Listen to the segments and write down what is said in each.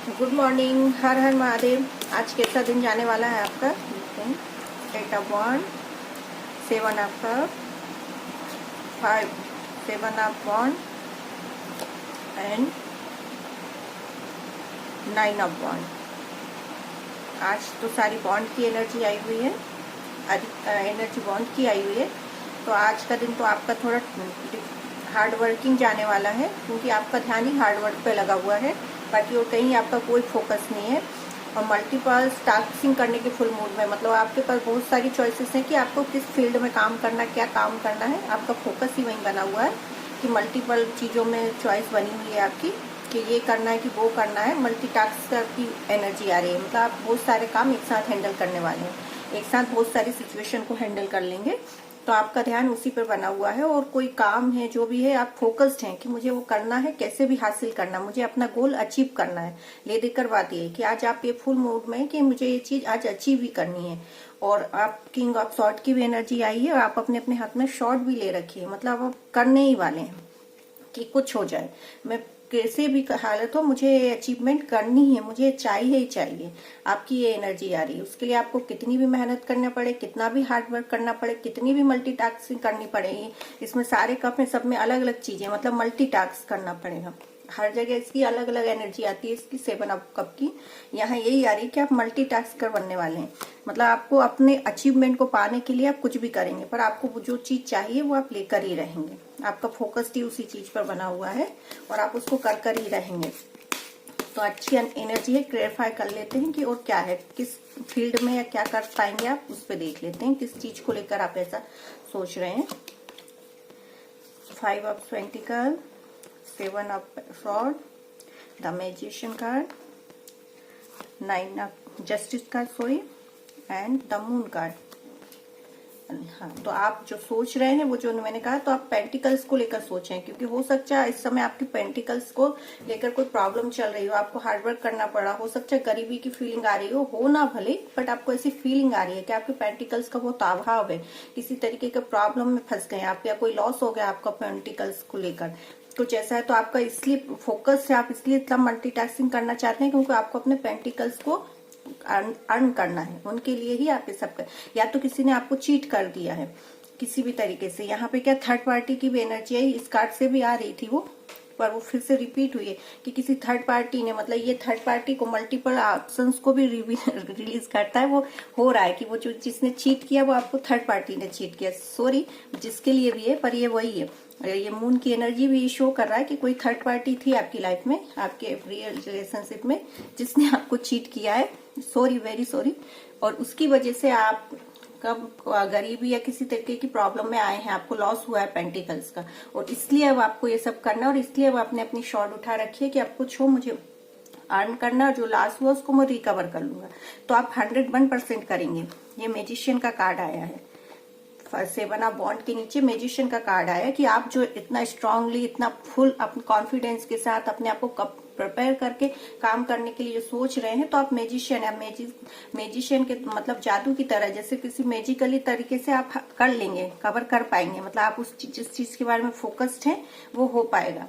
Good morning, हर हर महादेव। आज कैसा दिन जाने वाला है आपका? 8 of one, 7 of cup, 5, 7 of one and 9 of one. आज तो सारी बॉन्ड की एनर्जी आई हुई है, एनर्जी बॉन्ड की आई हुई है। तो आज का दिन तो आपका थोड़ा हार्ड वर्किंग जाने वाला है, क्योंकि आपका ध्यान ही हार्ड वर्क पे लगा हुआ है। बाकी और कहीं आपका कोई फोकस नहीं है और मल्टीपल टास्किंग करने के फुल मूड में, मतलब आपके पास बहुत सारी चॉइसेस हैं कि आपको किस फील्ड में काम करना, क्या काम करना है। आपका फोकस ही वहीं बना हुआ है कि मल्टीपल चीज़ों में चॉइस बनी हुई है आपकी कि ये करना है कि वो करना है। मल्टीटास्क की एनर्जी आ रही है, मतलब आप बहुत सारे काम एक साथ हैंडल करने वाले हैं, एक साथ बहुत सारी सिचुएशन को हैंडल कर लेंगे। तो आपका ध्यान उसी पर बना हुआ है और कोई काम है जो भी है आप फोकस्ड हैं कि मुझे वो करना है, कैसे भी हासिल करना, मुझे अपना गोल अचीव करना है। ले देकर बात ये कि आज आप ये फुल मूड में कि मुझे ये चीज आज अचीव ही करनी है। और आप किंग ऑफ शॉर्ट की भी एनर्जी आई है और आप अपने अपने हाथ में शॉर्ट भी ले रखिए, मतलब आप करने ही वाले हैं कि कुछ हो जाए, मैं कैसे भी हालत हो मुझे अचीवमेंट करनी है, मुझे चाहिए ही चाहिए। आपकी ये एनर्जी आ रही है, उसके लिए आपको कितनी भी मेहनत करना पड़े, कितना भी हार्ड वर्क करना पड़े, कितनी भी मल्टीटास्किंग करनी पड़ेगी। इसमें सारे कप में सब में अलग अलग चीजें, मतलब मल्टीटास्क करना पड़ेगा। हर जगह इसकी अलग अलग एनर्जी आती है, इसकी 7 ऑफ कप की। यहाँ यही आ रही है कि आप मल्टीटास्कर बनने वाले हैं, मतलब आपको अपने अचीवमेंट को पाने के लिए आप कुछ भी करेंगे, पर आपको जो चीज चाहिए वो आप लेकर ही रहेंगे। आपका फोकस ही उसी चीज पर बना हुआ है और आप उसको कर ही रहेंगे। तो अच्छी एनर्जी है, क्लियरिफाई कर लेते हैं कि और क्या है, किस फील्ड में या क्या कर पाएंगे आप, उस पर देख लेते हैं किस चीज को लेकर आप ऐसा सोच रहे हैं। 5 of pentacle, 7 of sword, the magician card, 9 of justice card sorry, and the moon card. हाँ, तो आप जो सोच रहे हैं वो जो मैंने कहा, तो आप पेंटिकल्स को लेकर सोचें, क्योंकि हो सकता है इस समय आपकी पेंटिकल्स को लेकर कोई प्रॉब्लम चल रही हो, आपको हार्डवर्क करना पड़ा, हो सकता है गरीबी की फीलिंग आ रही हो ना भले, बट आपको ऐसी फीलिंग आ रही है कि आपके पेंटिकल्स का बहुत अभाव है, किसी तरीके के प्रॉब्लम में फंस गए आप, या कोई लॉस हो गया आपका पेंटिकल्स को लेकर कुछ ऐसा है। तो आपका इसलिए फोकस है, आप इसलिए इतना मल्टीटास्किंग करना चाहते हैं क्योंकि आपको अपने पेंटिकल्स को अर्न करना है, उनके लिए ही आप ये सब कर। या तो किसी ने आपको चीट कर दिया है किसी भी तरीके से। यहाँ पे क्या थर्ड पार्टी की भी एनर्जी है, इस कार्ड से भी आ रही थी वो, पर वो फिर से रिपीट हुई है कि किसी थर्ड पार्टी ने, मतलब ये थर्ड पार्टी को मल्टीपल ऑप्शंस को भी रिलीज करता है। वो हो रहा है कि वो जो जिसने चीट किया वो आपको थर्ड पार्टी ने चीट किया, सॉरी जिसके लिए भी है, पर ये वही है। ये मून की एनर्जी भी शो कर रहा है कि कोई थर्ड पार्टी थी आपकी लाइफ में, आपके रियल रिलेशनशिप में, जिसने आपको चीट किया है। Sorry, very sorry. और उसकी वजह से आप कब गरीबी या किसी तरीके की प्रॉब्लम में आए हैं, आपको लॉस हुआ है पेंटिकल्स का, और इसलिए अब आपको ये सब करना, और इसलिए अब आपने अपनी शॉर्ट उठा रखी है कि आप कुछ हो मुझे अर्न करना, जो लॉस हुआ उसको मैं रिकवर कर लूंगा। तो आप 101% करेंगे। ये मैजिशियन का कार्ड आया है, 7 ऑफ बॉन्ड के नीचे मैजिशियन का कार्ड आया कि आप जो इतना स्ट्रांगली, इतना फुल अपने कॉन्फिडेंस के साथ अपने आप को प्रिपेयर करके काम करने के लिए जो सोच रहे हैं, तो आप मैजिशियन है। मैजिशियन के मतलब जादू की तरह, जैसे किसी मैजिकली तरीके से आप कर लेंगे, कवर कर पाएंगे, मतलब आप उस जिस चीज के बारे में फोकस्ड हैं वो हो पाएगा।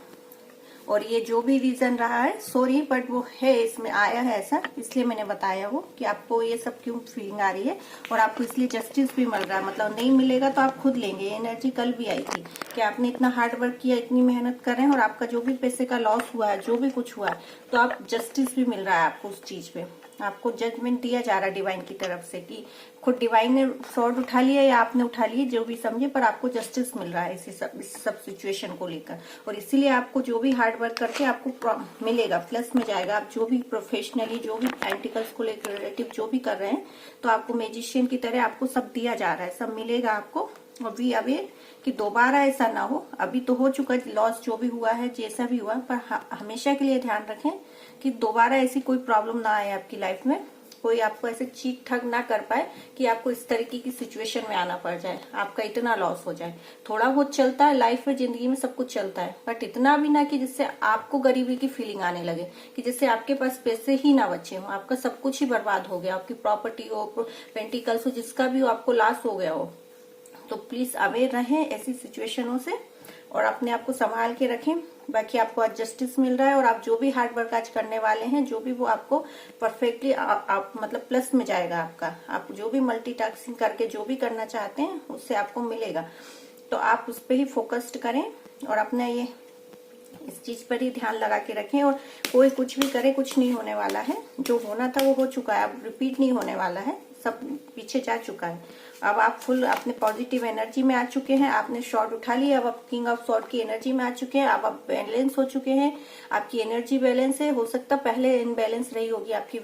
और ये जो भी रीजन रहा है, सॉरी, बट वो है, इसमें आया है ऐसा, इसलिए मैंने बताया वो कि आपको ये सब क्यों फीलिंग आ रही है, और आपको इसलिए जस्टिस भी मिल रहा है। मतलब नहीं मिलेगा तो आप खुद लेंगे। ये एनर्जी कल भी आई थी कि आपने इतना हार्ड वर्क किया, इतनी मेहनत कर रहे हैं, और आपका जो भी पैसे का लॉस हुआ है, जो भी कुछ हुआ है, तो आप जस्टिस भी मिल रहा है आपको उस चीज पे। आपको जजमेंट दिया जा रहा है डिवाइन की तरफ से कि खुद डिवाइन ने शॉर्ट उठा लिया या आपने उठा लिया, जो भी समझे, पर आपको जस्टिस मिल रहा है इस सब सिचुएशन को लेकर। और इसीलिए आपको जो भी हार्ड वर्क करके आपको मिलेगा, प्लस में जाएगा। आप जो भी प्रोफेशनली, जो भी पेंटिकल्स को लेकर रिलेटिव जो भी कर रहे हैं, तो आपको मैजिशियन की तरह आपको सब दिया जा रहा है, सब मिलेगा आपको। और भी अवेयर कि दोबारा ऐसा ना हो, अभी तो हो चुका लॉस, जो भी हुआ है, जैसा भी हुआ, पर हमेशा के लिए ध्यान रखें कि दोबारा ऐसी कोई प्रॉब्लम ना आए आपकी लाइफ में, कोई आपको ऐसे चीट ठग ना कर पाए कि आपको इस तरीके की सिचुएशन में आना पड़ जाए, आपका इतना लॉस हो जाए। थोड़ा बहुत चलता है लाइफ में, जिंदगी में सब कुछ चलता है, बट इतना भी ना कि जिससे आपको गरीबी की फीलिंग आने लगे, कि जिससे आपके पास पैसे ही ना बचे हो, आपका सब कुछ ही बर्बाद हो गया, आपकी प्रॉपर्टी हो, पेंटिकल्स हो, जिसका भी हो, आपको लॉस हो गया हो। तो प्लीज अवेयर रहें ऐसी सिचुएशनों से और अपने आप को संभाल के रखें। बाकी आपको आज जस्टिस मिल रहा है और आप जो भी हार्ड वर्क आज करने वाले हैं, जो भी वो आपको परफेक्टली आप मतलब प्लस में जाएगा आपका। आप जो भी मल्टीटास्किंग करके जो भी करना चाहते हैं उससे आपको मिलेगा। तो आप उस पर ही फोकस्ड करें और अपना ये इस चीज पर ही ध्यान लगा के रखें। और कोई कुछ भी करे, कुछ नहीं होने वाला है। जो होना था वो हो चुका है, अब रिपीट नहीं होने वाला है, सब पीछे जा चुका है। अब आप फुल अपने पॉजिटिव एनर्जी में आ चुके हैं। आपने शॉट उठा लिया, अब आप किंग ऑफ शॉट की एनर्जी में आ चुके हैं। अब आप बैलेंस हो चुके हैं, आपकी एनर्जी बैलेंस है। हो सकता पहले इनबैलेंस रही होगी आपकी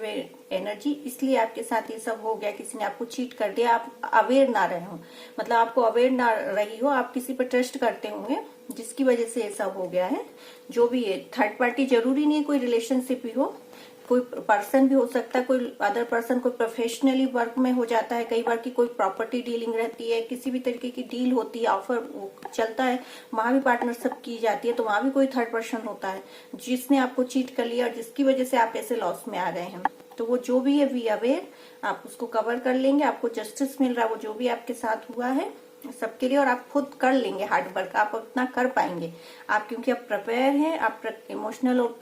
एनर्जी, इसलिए आपके साथ ये सब हो गया। किसी ने आपको चीट कर दिया, आप अवेयर ना रहे हो, मतलब आपको अवेयर ना रही हो, आप किसी पर ट्रस्ट करते होंगे जिसकी वजह से ये सब हो गया है। जो भी है थर्ड पार्टी, जरूरी नहीं है कोई रिलेशनशिप ही हो, कोई पर्सन भी हो सकता है, कोई अदर पर्सन, कोई प्रोफेशनली वर्क में हो जाता है। कई बार की कोई प्रॉपर्टी डीलिंग रहती है, किसी भी तरीके की डील होती है, ऑफर चलता है, वहां भी पार्टनरशिप की जाती है, तो वहां भी कोई थर्ड पर्सन होता है जिसने आपको चीट कर लिया और जिसकी वजह से आप ऐसे लॉस में आ गए हैं। तो वो जो भी है वी अवेयर, आप उसको कवर कर लेंगे। आपको जस्टिस मिल रहा है वो जो भी आपके साथ हुआ है सबके लिए, और आप खुद कर लेंगे हार्ड वर्क, आप अपना कर पाएंगे आप, क्योंकि आप प्रिपेयर हैं, आप इमोशनल और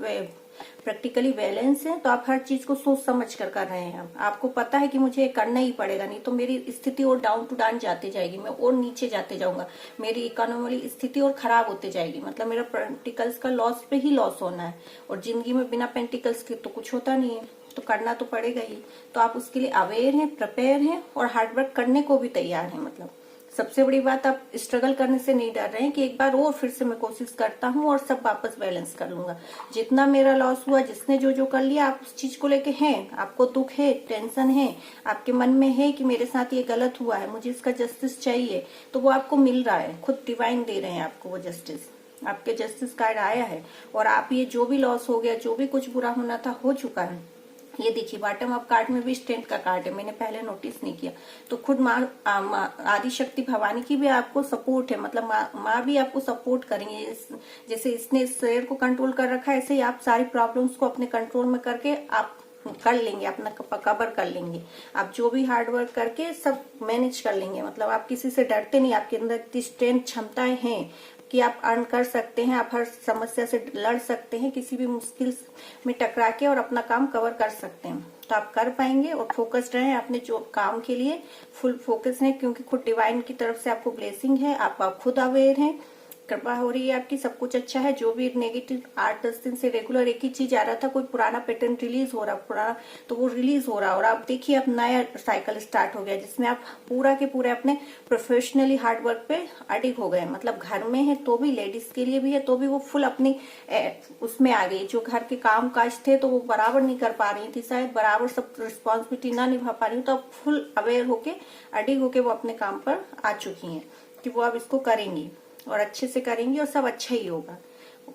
प्रैक्टिकली बैलेंस है। तो आप हर चीज को सोच समझ कर रहे हैं। आपको पता है कि मुझे ये करना ही पड़ेगा, नहीं तो मेरी स्थिति और डाउन टू डाउन जाती जाएगी, मैं और नीचे जाते जाऊंगा, मेरी इकोनॉमिकली स्थिति और खराब होते जाएगी। मतलब मेरा पेंटिकल्स का लॉस पे ही लॉस होना है, और जिंदगी में बिना पेंटिकल्स के तो कुछ होता नहीं है, तो करना तो पड़ेगा ही। तो आप उसके लिए अवेयर हैं, प्रिपेयर हैं और हार्डवर्क करने को भी तैयार हैं। मतलब सबसे बड़ी बात, आप स्ट्रगल करने से नहीं डर रहे हैं कि एक बार और फिर से मैं कोशिश करता हूँ और सब वापस बैलेंस कर लूंगा। जितना मेरा लॉस हुआ, जिसने जो जो कर लिया, आप उस चीज को लेके हैं, आपको दुख है, टेंशन है, आपके मन में है कि मेरे साथ ये गलत हुआ है, मुझे इसका जस्टिस चाहिए, तो वो आपको मिल रहा है। खुद डिवाइन दे रहे हैं आपको वो जस्टिस, आपके जस्टिस कार्ड आया है। और आप ये जो भी लॉस हो गया, जो भी कुछ बुरा होना था हो चुका है। ये देखिए बॉटम ऑफ कार्ड में भी स्ट्रेंथ का कार्ड है, मैंने पहले नोटिस नहीं किया। तो खुद माँ आदि शक्ति भवानी की भी आपको सपोर्ट है, मतलब माँ भी आपको सपोर्ट करेंगे। जैसे इसने इस शरीर को कंट्रोल कर रखा है, ऐसे ही आप सारी प्रॉब्लम्स को अपने कंट्रोल में करके आप कर लेंगे, अपना कवर कर लेंगे। आप जो भी हार्ड वर्क करके सब मैनेज कर लेंगे। मतलब आप किसी से डरते नहीं, आपके अंदर इतनी स्ट्रेंथ क्षमताएं हैं कि आप अर्न कर सकते हैं, आप हर समस्या से लड़ सकते हैं, किसी भी मुश्किल में टकरा के और अपना काम कवर कर सकते हैं। तो आप कर पाएंगे और फोकस्ड रहें अपने जो काम के लिए, फुल फोकस है, क्योंकि खुद डिवाइन की तरफ से आपको ब्लेसिंग है। आप खुद अवेयर हैं, कृपा हो रही है आपकी, सब कुछ अच्छा है। जो भी नेगेटिव 8-10 दिन से रेगुलर एक ही चीज आ रहा था, कोई पुराना पैटर्न रिलीज हो रहा, पुराना तो वो रिलीज हो रहा, और आप देखिए अब नया साइकिल स्टार्ट हो गया जिसमें आप पूरा के पूरे अपने प्रोफेशनली हार्ड वर्क पे अडिग हो गए। मतलब घर में है तो भी, लेडीज के लिए भी है तो भी वो फुल अपनी उसमें आ गई। जो घर के काम काज थे तो वो बराबर नहीं कर पा रही थी, शायद बराबर सब रिस्पॉन्सिबिलिटी ना निभा पा रही, तो अब फुल अवेयर होके अडिग होके वो अपने काम पर आ चुकी है कि वो अब इसको करेंगी और अच्छे से करेंगी और सब अच्छा ही होगा।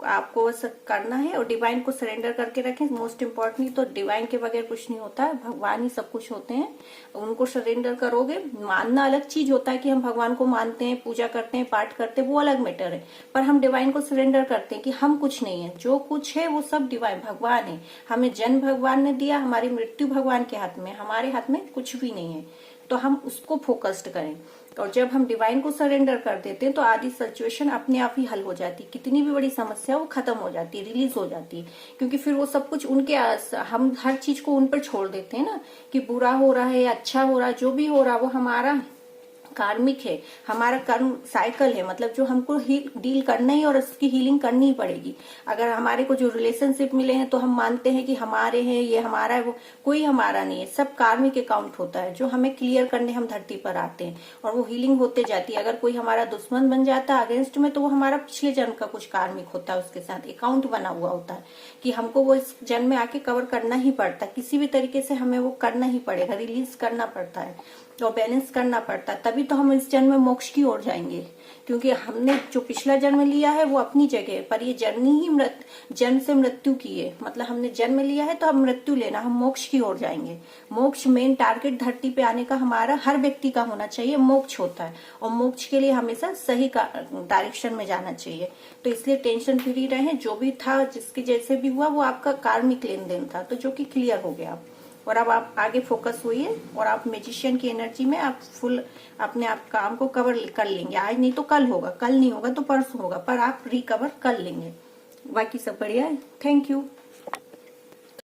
आपको बस करना है और डिवाइन को सरेंडर करके रखें। मोस्ट इम्पोर्टेंटली तो डिवाइन के बगैर कुछ नहीं होता है, भगवान ही सब कुछ होते हैं। उनको सरेंडर करोगे। मानना अलग चीज होता है कि हम भगवान को मानते हैं, पूजा करते हैं, पाठ करते हैं, वो अलग मैटर है। पर हम डिवाइन को सरेंडर करते हैं कि हम कुछ नहीं है, जो कुछ है वो सब डिवाइन भगवान है। हमें जन्म भगवान ने दिया, हमारी मृत्यु भगवान के हाथ में, हमारे हाथ में कुछ भी नहीं है। तो हम उसको फोकस्ड करें। और जब हम डिवाइन को सरेंडर कर देते हैं तो आधी सिचुएशन अपने आप ही हल हो जाती है। कितनी भी बड़ी समस्या वो खत्म हो जाती है, रिलीज हो जाती है, क्योंकि फिर वो सब कुछ उनके हम हर चीज को उन पर छोड़ देते हैं ना, कि बुरा हो रहा है, अच्छा हो रहा है, जो भी हो रहा है वो हमारा कार्मिक है, हमारा कर्म साइकिल है। मतलब जो हमको डील करना ही और उसकी हीलिंग करनी ही पड़ेगी। अगर हमारे को जो रिलेशनशिप मिले हैं तो हम मानते हैं कि हमारे हैं, ये हमारा है, वो कोई हमारा नहीं है, सब कार्मिक अकाउंट होता है जो हमें क्लियर करने हम धरती पर आते हैं और वो हीलिंग होते जाती है। अगर कोई हमारा दुश्मन बन जाता है अगेंस्ट में, तो वो हमारा पिछले जन्म का कुछ कार्मिक होता है, उसके साथ अकाउंट बना हुआ होता है कि हमको वो इस जन्म में आके कवर करना ही पड़ता है। किसी भी तरीके से हमें वो करना ही पड़ेगा, रिलीज करना पड़ता है और बैलेंस करना पड़ता है, तभी तो हम इस जन्म में मोक्ष की ओर जाएंगे। क्योंकि हमने जो पिछला जन्म लिया है वो अपनी जगह है, पर ये जर्नी ही जन्म से मृत्यु की है। मतलब हमने जन्म लिया है तो हम मृत्यु लेना, हम मोक्ष की ओर जाएंगे। मोक्ष मेन टारगेट धरती पे आने का हमारा हर व्यक्ति का होना चाहिए, मोक्ष होता है। और मोक्ष के लिए हमेशा सही डायरेक्शन में जाना चाहिए। तो इसलिए टेंशन फ्री रहे। जो भी था, जिसके जैसे भी हुआ, वो आपका कार्मिक लेन देन था, तो जो कि क्लियर हो गया। और अब आप आगे फोकस हुई है और आप मैजिशियन की एनर्जी में आप फुल अपने आप काम को कवर कर लेंगे। आज नहीं तो कल होगा, कल नहीं होगा तो परसों होगा, पर आप रिकवर कर लेंगे। बाकी सब बढ़िया है। Thank you.